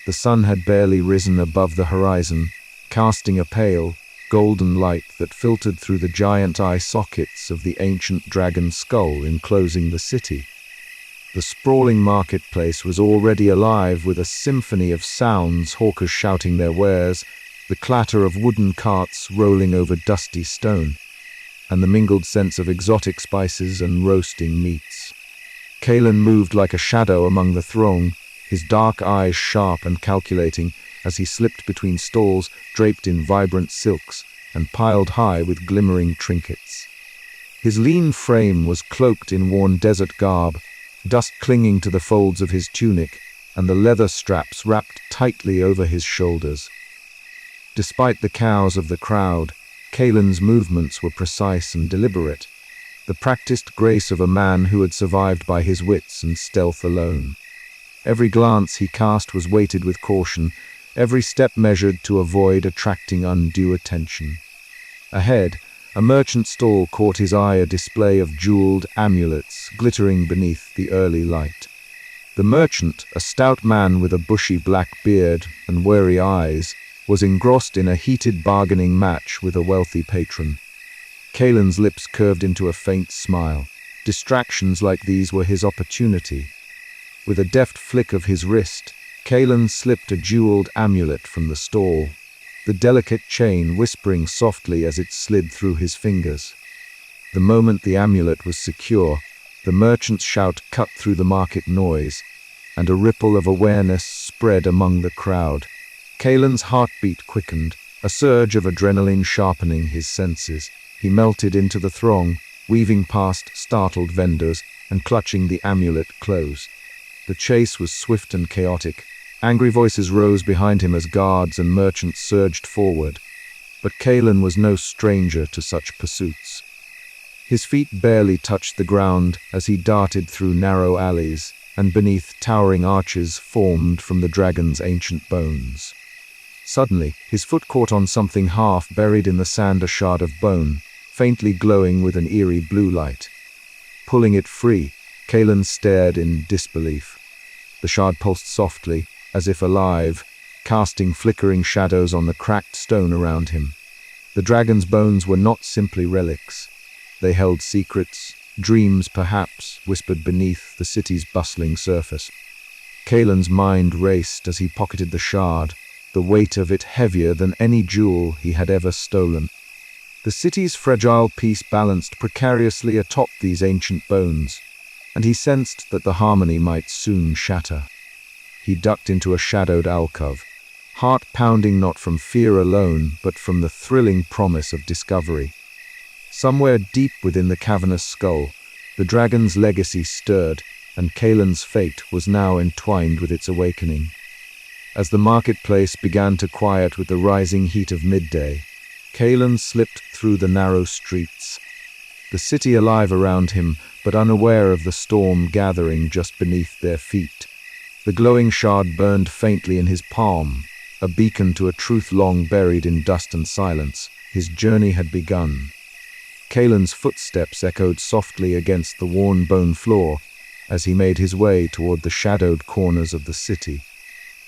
The sun had barely risen above the horizon, casting a pale, golden light that filtered through the giant eye sockets of the ancient dragon skull enclosing the city. The sprawling marketplace was already alive with a symphony of sounds, hawkers shouting their wares, the clatter of wooden carts rolling over dusty stone, and the mingled scents of exotic spices and roasting meats. Kaelen moved like a shadow among the throng, his dark eyes sharp and calculating as he slipped between stalls draped in vibrant silks and piled high with glimmering trinkets. His lean frame was cloaked in worn desert garb, dust clinging to the folds of his tunic and the leather straps wrapped tightly over his shoulders. Despite the chaos of the crowd, Kaelen's movements were precise and deliberate, the practiced grace of a man who had survived by his wits and stealth alone. Every glance he cast was weighted with caution, every step measured to avoid attracting undue attention. Ahead, a merchant stall caught his eye, a display of jeweled amulets glittering beneath the early light. The merchant, a stout man with a bushy black beard and wary eyes, was engrossed in a heated bargaining match with a wealthy patron. Kaelen's lips curved into a faint smile. Distractions like these were his opportunity. With a deft flick of his wrist, Kaelen slipped a jeweled amulet from the stall, the delicate chain whispering softly as it slid through his fingers. The moment the amulet was secure, the merchant's shout cut through the market noise, and a ripple of awareness spread among the crowd. Kaelen's heartbeat quickened, a surge of adrenaline sharpening his senses. He melted into the throng, weaving past startled vendors and clutching the amulet close. The chase was swift and chaotic. Angry voices rose behind him as guards and merchants surged forward. But Kaelen was no stranger to such pursuits. His feet barely touched the ground as he darted through narrow alleys and beneath towering arches formed from the dragon's ancient bones. Suddenly, his foot caught on something half buried in the sand, a shard of bone, faintly glowing with an eerie blue light. Pulling it free, Kaelen stared in disbelief. The shard pulsed softly, as if alive, casting flickering shadows on the cracked stone around him. The dragon's bones were not simply relics. They held secrets, dreams perhaps, whispered beneath the city's bustling surface. Kaelen's mind raced as he pocketed the shard, the weight of it heavier than any jewel he had ever stolen. The city's fragile peace balanced precariously atop these ancient bones, and he sensed that the harmony might soon shatter. He ducked into a shadowed alcove, heart pounding not from fear alone, but from the thrilling promise of discovery. Somewhere deep within the cavernous skull, the dragon's legacy stirred, and Kaelen's fate was now entwined with its awakening. As the marketplace began to quiet with the rising heat of midday, Kaelen slipped through the narrow streets, the city alive around him, but unaware of the storm gathering just beneath their feet. The glowing shard burned faintly in his palm, a beacon to a truth long buried in dust and silence. His journey had begun. Kaelen's footsteps echoed softly against the worn bone floor as he made his way toward the shadowed corners of the city.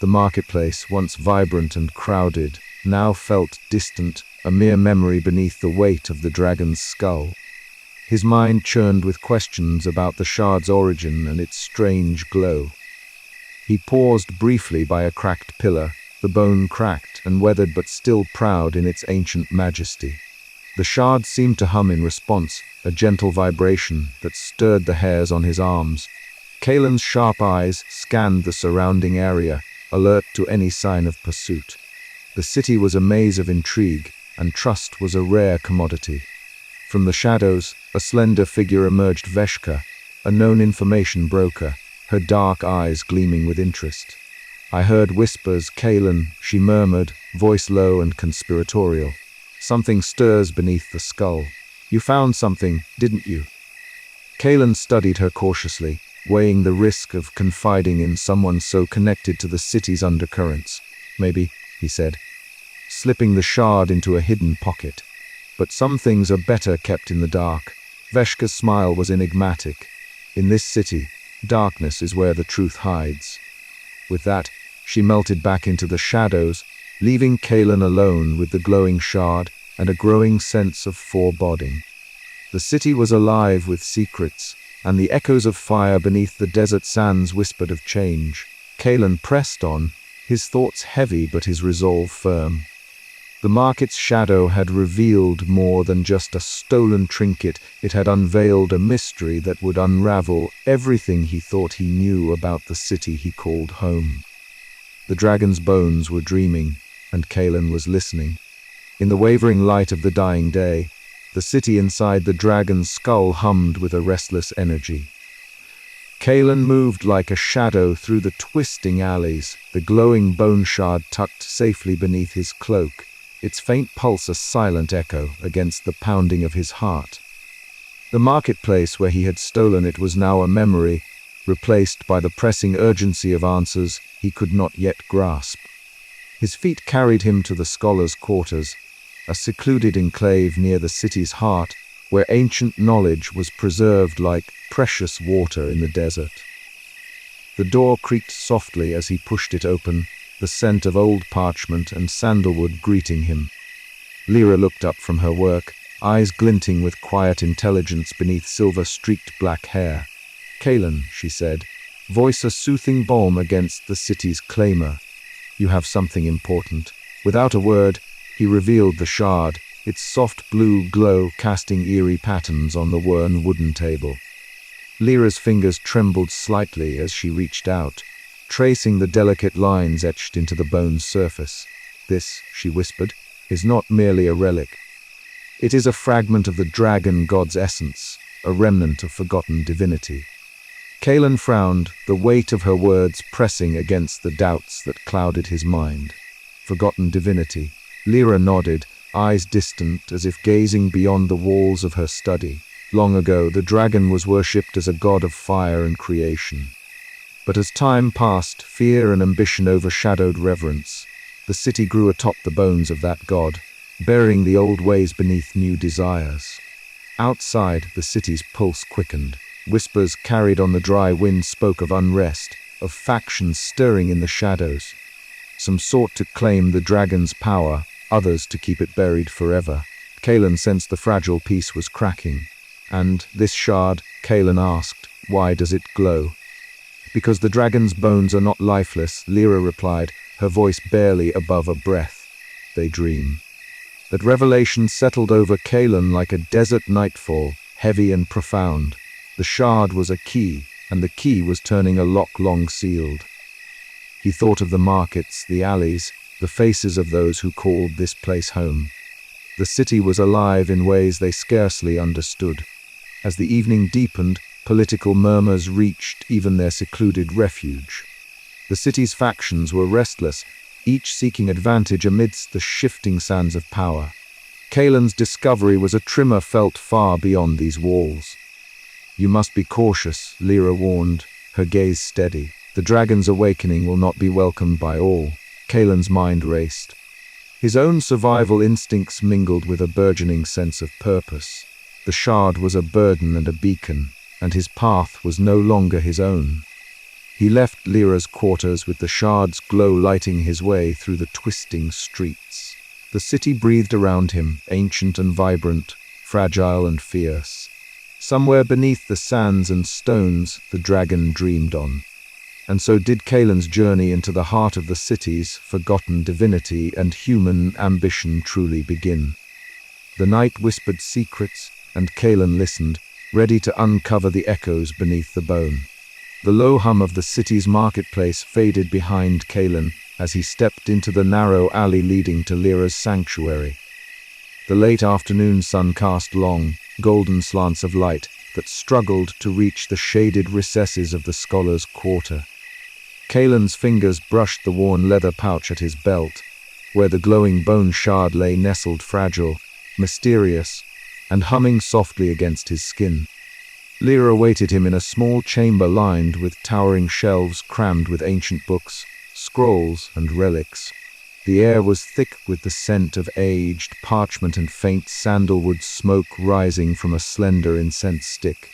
The marketplace, once vibrant and crowded, now felt distant, a mere memory beneath the weight of the dragon's skull. His mind churned with questions about the shard's origin and its strange glow. He paused briefly by a cracked pillar, the bone cracked and weathered but still proud in its ancient majesty. The shard seemed to hum in response, a gentle vibration that stirred the hairs on his arms. Kaelen's sharp eyes scanned the surrounding area, alert to any sign of pursuit. The city was a maze of intrigue, and trust was a rare commodity. From the shadows, a slender figure emerged, Veshka, a known information broker, her dark eyes gleaming with interest. I heard whispers, Kaelen, she murmured, voice low and conspiratorial. Something stirs beneath the skull. You found something, didn't you? Kaelen studied her cautiously, weighing the risk of confiding in someone so connected to the city's undercurrents. Maybe, he said, slipping the shard into a hidden pocket. But some things are better kept in the dark. Veshka's smile was enigmatic. In this city, darkness is where the truth hides. With that, she melted back into the shadows, leaving Kaelen alone with the glowing shard and a growing sense of foreboding. The city was alive with secrets, and the echoes of fire beneath the desert sands whispered of change. Kaelen pressed on, his thoughts heavy but his resolve firm. The market's shadow had revealed more than just a stolen trinket. It had unveiled a mystery that would unravel everything he thought he knew about the city he called home. The dragon's bones were dreaming, and Kaelen was listening. In the wavering light of the dying day, the city inside the dragon's skull hummed with a restless energy. Kaelen moved like a shadow through the twisting alleys, the glowing bone shard tucked safely beneath his cloak, its faint pulse a silent echo against the pounding of his heart. The marketplace where he had stolen it was now a memory, replaced by the pressing urgency of answers he could not yet grasp. His feet carried him to the scholars' quarters, a secluded enclave near the city's heart, where ancient knowledge was preserved like precious water in the desert. The door creaked softly as he pushed it open, the scent of old parchment and sandalwood greeting him. Lyra looked up from her work, eyes glinting with quiet intelligence beneath silver-streaked black hair. "Kaelen," she said, voice a soothing balm against the city's clamor. "You have something important." Without a word, he revealed the shard, its soft blue glow casting eerie patterns on the worn wooden table. Lyra's fingers trembled slightly as she reached out, tracing the delicate lines etched into the bone's surface. "This," she whispered, "is not merely a relic. It is a fragment of the dragon god's essence, a remnant of forgotten divinity." Kaelen frowned, the weight of her words pressing against the doubts that clouded his mind. Forgotten divinity. Lyra nodded, eyes distant as if gazing beyond the walls of her study. Long ago, the dragon was worshipped as a god of fire and creation. But as time passed, fear and ambition overshadowed reverence. The city grew atop the bones of that god, burying the old ways beneath new desires. Outside, the city's pulse quickened. Whispers carried on the dry wind spoke of unrest, of factions stirring in the shadows. Some sought to claim the dragon's power, others to keep it buried forever. Kaelen sensed the fragile piece was cracking. "And this shard," Kaelen asked, "why does it glow?" "Because the dragon's bones are not lifeless," Lyra replied, her voice barely above a breath. "They dream." That revelation settled over Kaelen like a desert nightfall, heavy and profound. The shard was a key, and the key was turning a lock long sealed. He thought of the markets, the alleys, the faces of those who called this place home. The city was alive in ways they scarcely understood. As the evening deepened, political murmurs reached even their secluded refuge. The city's factions were restless, each seeking advantage amidst the shifting sands of power. Kaelen's discovery was a tremor felt far beyond these walls. "You must be cautious," Lyra warned, her gaze steady. "The dragon's awakening will not be welcomed by all." Kaelen's mind raced. His own survival instincts mingled with a burgeoning sense of purpose. The shard was a burden and a beacon, and his path was no longer his own. He left Lyra's quarters with the shard's glow lighting his way through the twisting streets. The city breathed around him, ancient and vibrant, fragile and fierce. Somewhere beneath the sands and stones, the dragon dreamed on. And so did Kaelen's journey into the heart of the city's forgotten divinity and human ambition truly begin. The night whispered secrets, and Kaelen listened, ready to uncover the echoes beneath the bone. The low hum of the city's marketplace faded behind Kaelen as he stepped into the narrow alley leading to Lyra's sanctuary. The late afternoon sun cast long, golden slants of light that struggled to reach the shaded recesses of the scholar's quarter. Kaelen's fingers brushed the worn leather pouch at his belt, where the glowing bone shard lay nestled fragile, mysterious, and humming softly against his skin. Lyra awaited him in a small chamber lined with towering shelves crammed with ancient books, scrolls, and relics. The air was thick with the scent of aged parchment and faint sandalwood smoke rising from a slender incense stick.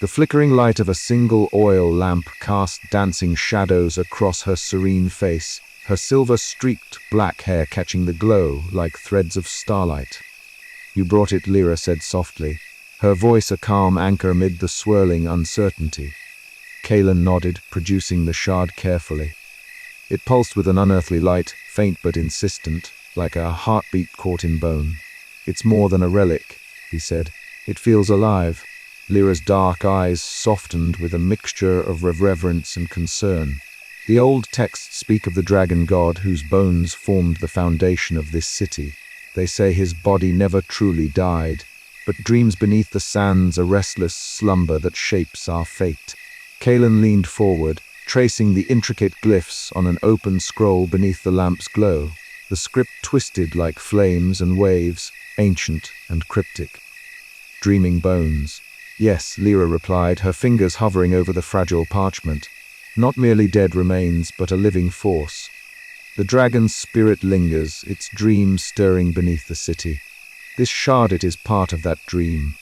The flickering light of a single oil lamp cast dancing shadows across her serene face, her silver-streaked black hair catching the glow like threads of starlight. "You brought it," Lyra said softly, her voice a calm anchor amid the swirling uncertainty. Kaelen nodded, producing the shard carefully. It pulsed with an unearthly light, faint but insistent, like a heartbeat caught in bone. "It's more than a relic," he said. "It feels alive." Lyra's dark eyes softened with a mixture of reverence and concern. The old texts speak of the dragon god whose bones formed the foundation of this city. They say his body never truly died, but dreams beneath the sands a restless slumber that shapes our fate. Kaelen leaned forward, tracing the intricate glyphs on an open scroll beneath the lamp's glow. The script twisted like flames and waves, ancient and cryptic. "Dreaming bones." "Yes," Lyra replied, her fingers hovering over the fragile parchment. "Not merely dead remains, but a living force. The dragon's spirit lingers, its dreams stirring beneath the city. This shard is part of that dream."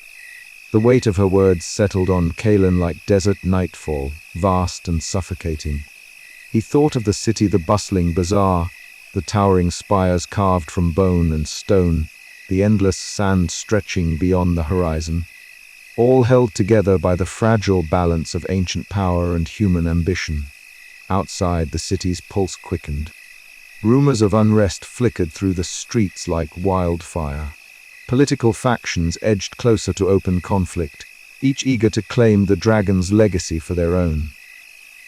The weight of her words settled on Kaelen like desert nightfall, vast and suffocating. He thought of the city, the bustling bazaar, the towering spires carved from bone and stone, the endless sand stretching beyond the horizon, all held together by the fragile balance of ancient power and human ambition. Outside, the city's pulse quickened. Rumors of unrest flickered through the streets like wildfire. Political factions edged closer to open conflict, each eager to claim the dragon's legacy for their own.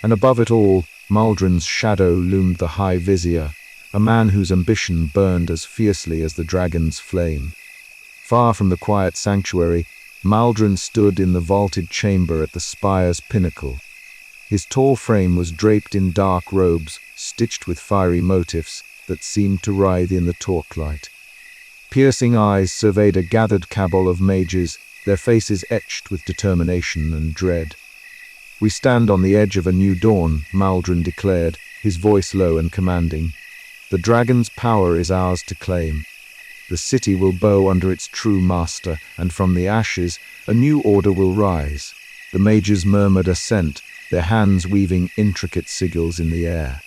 And above it all, Maldron's shadow loomed the High Vizier, a man whose ambition burned as fiercely as the dragon's flame. Far from the quiet sanctuary, Maldron stood in the vaulted chamber at the spire's pinnacle. His tall frame was draped in dark robes, stitched with fiery motifs that seemed to writhe in the torchlight. Piercing eyes surveyed a gathered cabal of mages, their faces etched with determination and dread. "We stand on the edge of a new dawn," Maldron declared, his voice low and commanding. "The dragon's power is ours to claim. The city will bow under its true master, and from the ashes, a new order will rise." The mages murmured assent, their hands weaving intricate sigils in the air.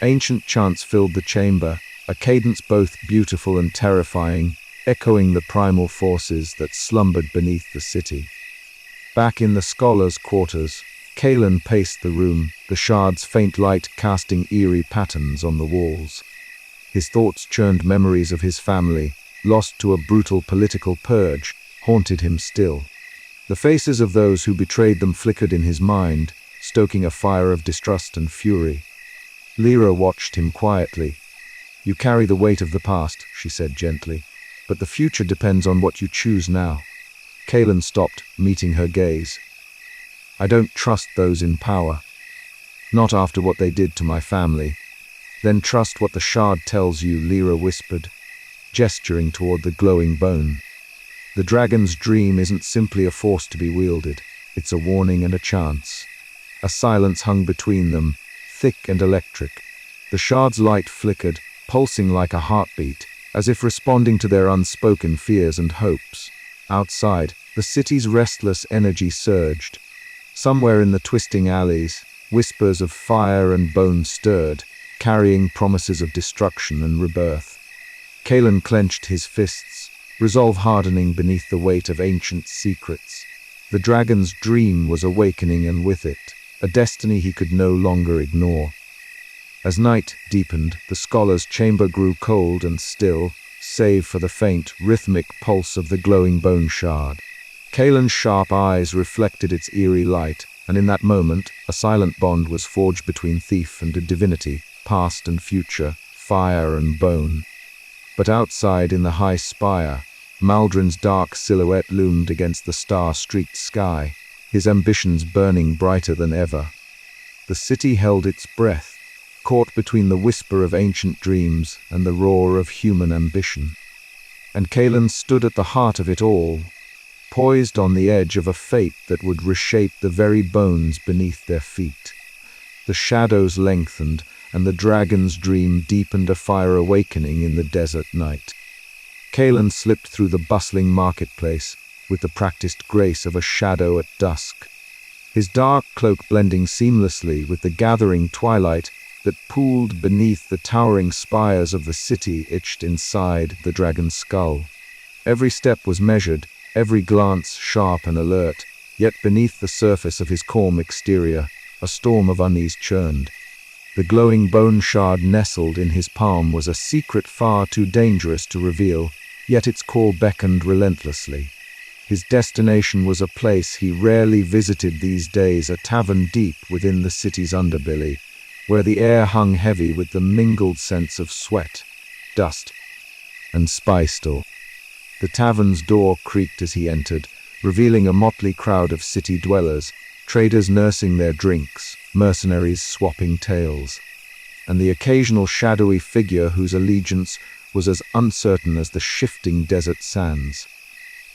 Ancient chants filled the chamber, a cadence both beautiful and terrifying, echoing the primal forces that slumbered beneath the city. Back in the scholars' quarters, Kaelen paced the room, the shard's faint light casting eerie patterns on the walls. His thoughts churned. Memories of his family, lost to a brutal political purge, haunted him still. The faces of those who betrayed them flickered in his mind, stoking a fire of distrust and fury. Lyra watched him quietly. "You carry the weight of the past," she said gently, "but the future depends on what you choose now." Kaelen stopped, meeting her gaze. "I don't trust those in power. Not after what they did to my family." "Then trust what the shard tells you," Lyra whispered, gesturing toward the glowing bone. "The dragon's dream isn't simply a force to be wielded. It's a warning and a chance." A silence hung between them, thick and electric. The shard's light flickered, pulsing like a heartbeat, as if responding to their unspoken fears and hopes. Outside, the city's restless energy surged. Somewhere in the twisting alleys, whispers of fire and bone stirred, carrying promises of destruction and rebirth. Kaelen clenched his fists, resolve hardening beneath the weight of ancient secrets. The dragon's dream was awakening, and with it, a destiny he could no longer ignore. As night deepened, the scholar's chamber grew cold and still, save for the faint, rhythmic pulse of the glowing bone shard. Kaelen's sharp eyes reflected its eerie light, and in that moment, a silent bond was forged between thief and a divinity, past and future, fire and bone. But outside, in the high spire, Maldron's dark silhouette loomed against the star-streaked sky, his ambitions burning brighter than ever. The city held its breath, caught between the whisper of ancient dreams and the roar of human ambition. And Kaelen stood at the heart of it all, poised on the edge of a fate that would reshape the very bones beneath their feet. The shadows lengthened, and the dragon's dream deepened, a fire awakening in the desert night. Kaelen slipped through the bustling marketplace, with the practiced grace of a shadow at dusk. His dark cloak blending seamlessly with the gathering twilight that pooled beneath the towering spires of the city etched inside the dragon's skull. Every step was measured, every glance sharp and alert, yet beneath the surface of his calm exterior, a storm of unease churned. The glowing bone shard nestled in his palm was a secret far too dangerous to reveal, yet its call beckoned relentlessly. His destination was a place he rarely visited these days, a tavern deep within the city's underbelly, where the air hung heavy with the mingled scents of sweat, dust, and spy-still. The tavern's door creaked as he entered, revealing a motley crowd of city dwellers, traders nursing their drinks, mercenaries swapping tales, and the occasional shadowy figure whose allegiance was as uncertain as the shifting desert sands.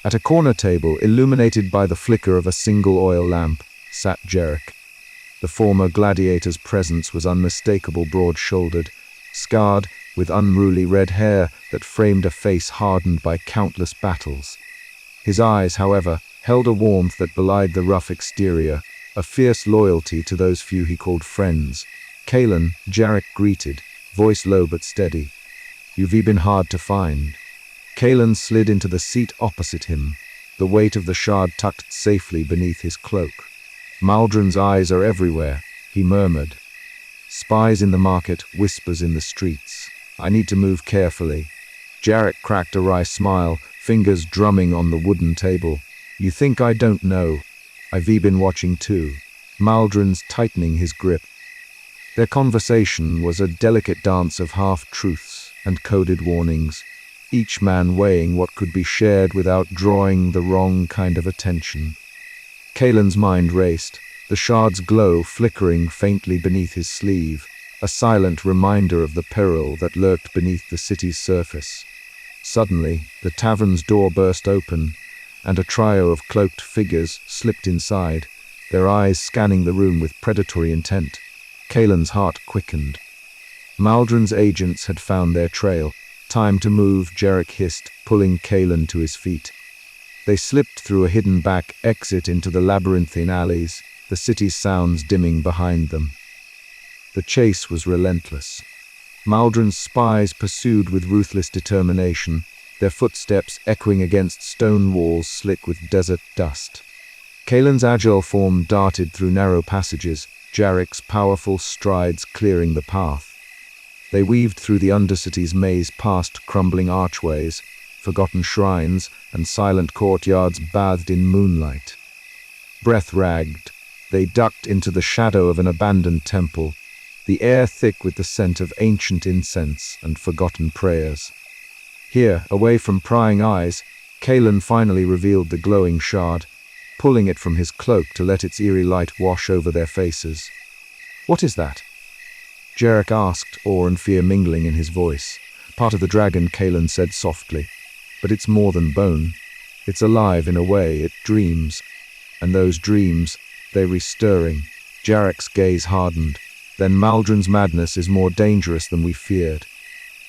At a corner table, illuminated by the flicker of a single oil lamp, sat Jarek. The former gladiator's presence was unmistakable, broad-shouldered, scarred, with unruly red hair that framed a face hardened by countless battles. His eyes, however, held a warmth that belied the rough exterior, a fierce loyalty to those few he called friends. Kaelen, Jarek greeted, voice low but steady. "You've been hard to find." Kaelen slid into the seat opposite him, the weight of the shard tucked safely beneath his cloak. "Maldron's eyes are everywhere," he murmured. "Spies in the market, whispers in the streets. I need to move carefully." Jarek cracked a wry smile, fingers drumming on the wooden table. "You think I don't know? I've been watching too." Maldron's tightening his grip. Their conversation was a delicate dance of half-truths and coded warnings, each man weighing what could be shared without drawing the wrong kind of attention. Kaelen's mind raced, the shard's glow flickering faintly beneath his sleeve, a silent reminder of the peril that lurked beneath the city's surface. Suddenly, the tavern's door burst open, and a trio of cloaked figures slipped inside, their eyes scanning the room with predatory intent. Kaelen's heart quickened. Maldron's agents had found their trail. "Time to move," Jarek hissed, pulling Kaelen to his feet. They slipped through a hidden back exit into the labyrinthine alleys, the city's sounds dimming behind them. The chase was relentless. Maldron's spies pursued with ruthless determination, their footsteps echoing against stone walls slick with desert dust. Kaelen's agile form darted through narrow passages, Jarek's powerful strides clearing the path. They weaved through the Undercity's maze past crumbling archways, forgotten shrines, and silent courtyards bathed in moonlight. Breath-ragged, they ducked into the shadow of an abandoned temple, the air thick with the scent of ancient incense and forgotten prayers. Here, away from prying eyes, Kaelen finally revealed the glowing shard, pulling it from his cloak to let its eerie light wash over their faces. "What is that?" Jarek asked, awe and fear mingling in his voice. "Part of the dragon," Kaelen said softly. "But it's more than bone. It's alive in a way, it dreams. And those dreams, they're restirring." Jarek's gaze hardened. "Then Maldron's madness is more dangerous than we feared.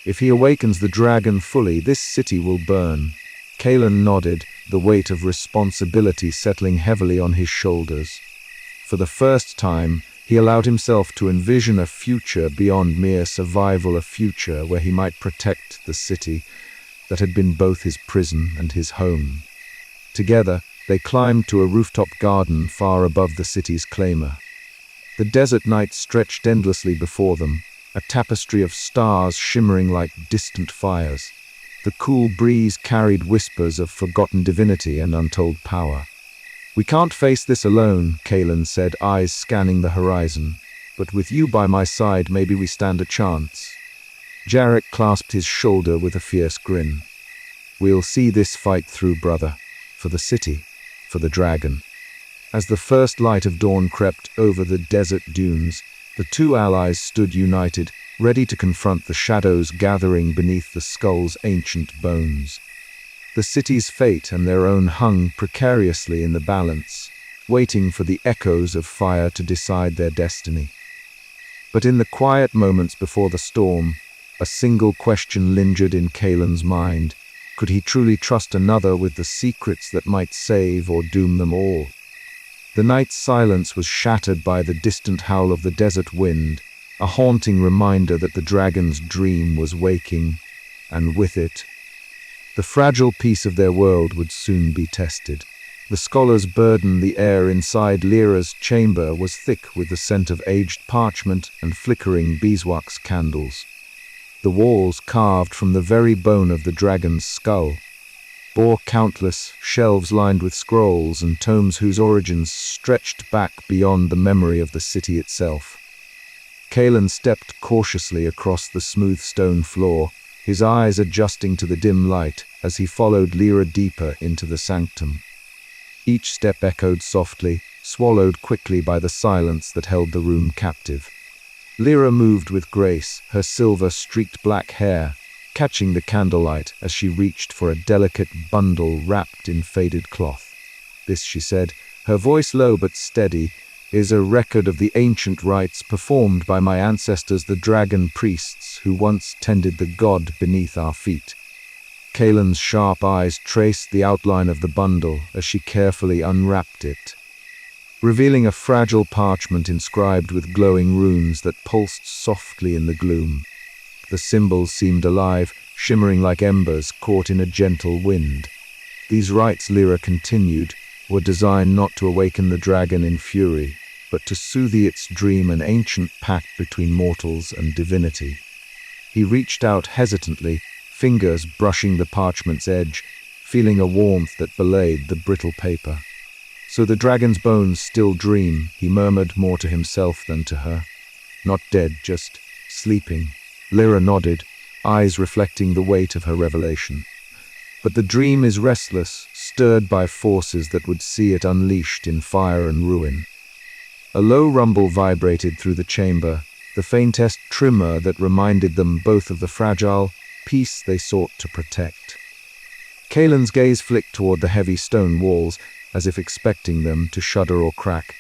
If he awakens the dragon fully, this city will burn." Kaelen nodded, the weight of responsibility settling heavily on his shoulders. For the first time, he allowed himself to envision a future beyond mere survival, a future where he might protect the city that had been both his prison and his home. Together, they climbed to a rooftop garden far above the city's claimer. The desert night stretched endlessly before them, a tapestry of stars shimmering like distant fires. The cool breeze carried whispers of forgotten divinity and untold power. "We can't face this alone," Kaelen said, eyes scanning the horizon. "But with you by my side, maybe we stand a chance." Jarek clasped his shoulder with a fierce grin. "We'll see this fight through, brother. For the city, for the dragon." As the first light of dawn crept over the desert dunes, the two allies stood united, ready to confront the shadows gathering beneath the skull's ancient bones. The city's fate and their own hung precariously in the balance, waiting for the echoes of fire to decide their destiny. But in the quiet moments before the storm, a single question lingered in Kaelen's mind. Could he truly trust another with the secrets that might save or doom them all? The night's silence was shattered by the distant howl of the desert wind, a haunting reminder that the dragon's dream was waking, and with it, the fragile peace of their world would soon be tested. The scholars' burden, the air inside Lyra's chamber was thick with the scent of aged parchment and flickering beeswax candles. The walls, carved from the very bone of the dragon's skull, bore countless shelves lined with scrolls and tomes whose origins stretched back beyond the memory of the city itself. Kaelen stepped cautiously across the smooth stone floor, his eyes adjusting to the dim light as he followed Lyra deeper into the sanctum. Each step echoed softly, swallowed quickly by the silence that held the room captive. Lyra moved with grace, her silver-streaked black hair catching the candlelight as she reached for a delicate bundle wrapped in faded cloth. "This," she said, her voice low but steady, "is a record of the ancient rites performed by my ancestors, the dragon priests, who once tended the god beneath our feet." Kaelen's sharp eyes traced the outline of the bundle as she carefully unwrapped it, revealing a fragile parchment inscribed with glowing runes that pulsed softly in the gloom. The symbols seemed alive, shimmering like embers caught in a gentle wind. These rites, Lyra continued, were designed not to awaken the dragon in fury, but to soothe its dream, an ancient pact between mortals and divinity. He reached out hesitantly, fingers brushing the parchment's edge, feeling a warmth that belied the brittle paper. "So the dragon's bones still dream," he murmured, more to himself than to her. "Not dead, just sleeping." Lyra nodded, eyes reflecting the weight of her revelation. "But the dream is restless, stirred by forces that would see it unleashed in fire and ruin." A low rumble vibrated through the chamber, the faintest tremor that reminded them both of the fragile peace they sought to protect. Kaelen's gaze flicked toward the heavy stone walls, as if expecting them to shudder or crack.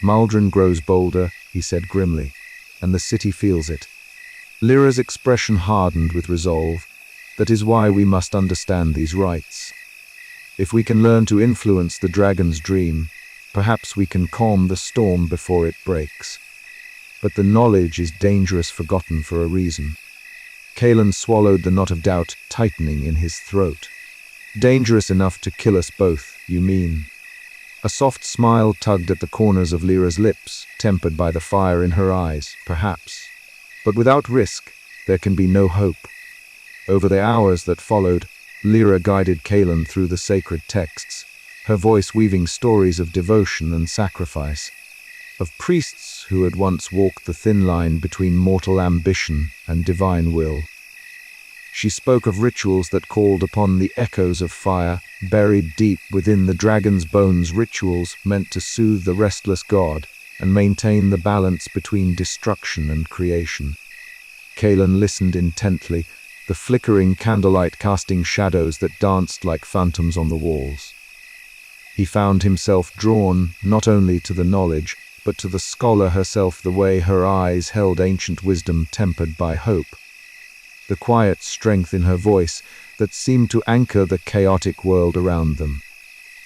"Maldron grows bolder," he said grimly, "and the city feels it." Lyra's expression hardened with resolve. "That is why we must understand these rites. If we can learn to influence the dragon's dream, perhaps we can calm the storm before it breaks. But the knowledge is dangerous, forgotten for a reason." Kaelen swallowed the knot of doubt tightening in his throat. "Dangerous enough to kill us both, you mean?" A soft smile tugged at the corners of Lyra's lips, tempered by the fire in her eyes, perhaps. But without risk, there can be no hope. Over the hours that followed, Lyra guided Kaelen through the sacred texts, her voice weaving stories of devotion and sacrifice, of priests who had once walked the thin line between mortal ambition and divine will. She spoke of rituals that called upon the echoes of fire, buried deep within the dragon's bones, rituals meant to soothe the restless god and maintain the balance between destruction and creation. Kaelen listened intently, the flickering candlelight casting shadows that danced like phantoms on the walls. He found himself drawn not only to the knowledge, but to the scholar herself, the way her eyes held ancient wisdom tempered by hope. The quiet strength in her voice that seemed to anchor the chaotic world around them.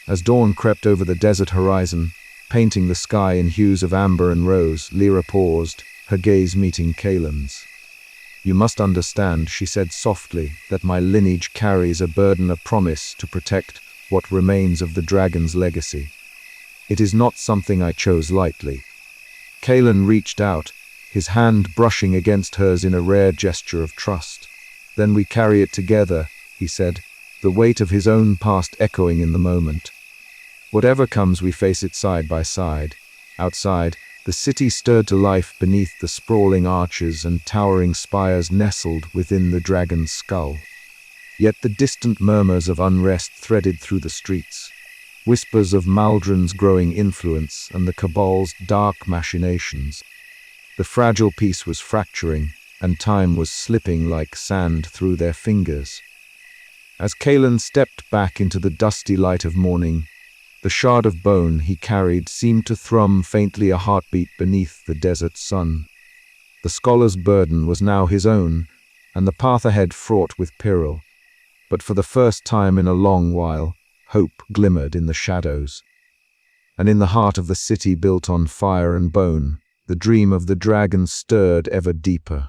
As dawn crept over the desert horizon, painting the sky in hues of amber and rose, Lyra paused, her gaze meeting Kaelen's. "You must understand," she said softly, "that my lineage carries a burden, a promise to protect what remains of the dragon's legacy. It is not something I chose lightly." Kaelen reached out, his hand brushing against hers in a rare gesture of trust. "Then we carry it together," he said, the weight of his own past echoing in the moment. "Whatever comes, we face it side by side." Outside, the city stirred to life beneath the sprawling arches and towering spires nestled within the dragon's skull. Yet the distant murmurs of unrest threaded through the streets, whispers of Maldron's growing influence and the Cabal's dark machinations. The fragile peace was fracturing, and time was slipping like sand through their fingers. As Kaelen stepped back into the dusty light of morning, the shard of bone he carried seemed to thrum faintly, a heartbeat beneath the desert sun. The scholar's burden was now his own, and the path ahead fraught with peril. But for the first time in a long while, hope glimmered in the shadows. And in the heart of the city built on fire and bone, the dream of the dragon stirred ever deeper.